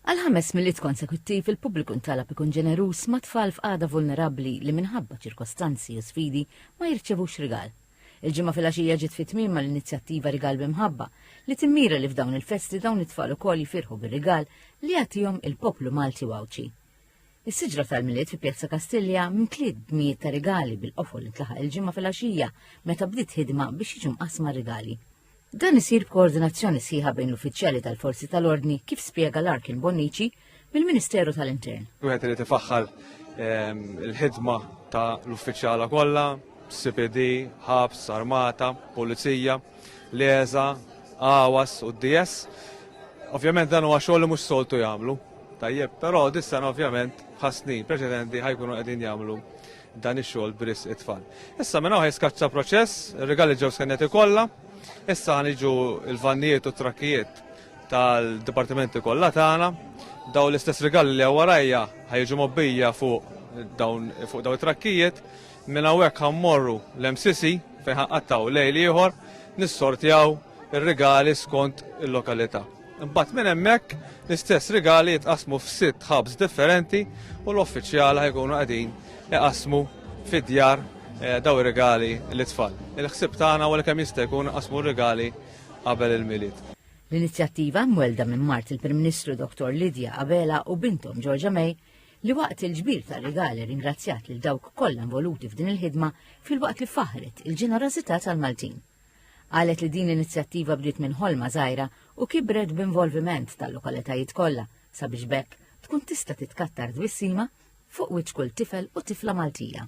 Għal 5 miliet konsekuttiv il-pubbliku ntalab ikun ġenerus ma' tfal f'qagħda vulnerabbli li minħabba ċirkostanzi u sfidi ma jirċevux rigal. Il-ġimgħa filgħaxija ġiet fit-tmiem mal-inizjattiva Rigal b'imħabba li timmira li f'dawn il-festi dawn it-tfal ukoll jifirħu bir-rigal li jagħtihom il-poplu Malti Wawċi. Is-siġra tal-miliet fi Pjazza Kastilja mimtliet b'mijiet ta' rigali bil-qofol intlaħaq il-ġimgħa filgħaxija meta bdiet ħidma biex jiġu mqasma rigali. Dan isir b'koordinazzjoni sħiħa bejn l-uffiċjali tal-Forzi tal-Ordni kif spjega Larkin Bonnici mill-Ministeru tal-Intern. Wieħed irid ifaħħal il-ħidma ta' l-uffiċjala kollha, CPD, ħabs, armata, pulizija, leża, awas u DS. Ovvjament dan huwa xogħol li mhux soltu jagħmlu. Tajjeb, però dis-sena ovvjament ħasnin preċedenti ħajkunu qegħdin jagħmlu dan ix-xogħol bris it-tfal. Issa minn hawn jiskaċċa proċess, ir-rigali ġew skenneti kollha. Issa ħaniġu il-vannijiet u trakkijiet tal-dipartimenti kollha tagħna, daw l-istess rigali li warajja ħajġu mobbija fuq dawn it-trakkijiet, minn hawnhekk ħammorru l-MCC fejn ħaqqattaw lejl ieħor nissortjaw ir-rigali skont il-lokalità. Imbagħad minn hemmhekk l-istess rigali jitqasmu f'6 ħabs differenti u l-uffiċjali ħajkunu qegħdin iqasmu fid-djar daw ir-rigali l-tfal. Il-ħsieb tagħna wara kemm jista' jkun qasmu r-rigali qabel il-miliet. L-inizjattiva mwelda minn Mart il-Prim Ministru Dr. Lidja Abela u bintom Georgia May li waqt il-ġbir tar-rigali ringrazzjat lil dawk kollha involuti f'din il-ħidma fil-waqt li faħret il-ġenerożità tal-Maltin. Qalet li din l-inizjattiva bdiet minn ħolma żgħira u kibret b'involviment tal-lokalitajiet kollha sabiex bekk tkun tista' titkattar dwissima fuq wiċċ kull tifel u tifla Maltija.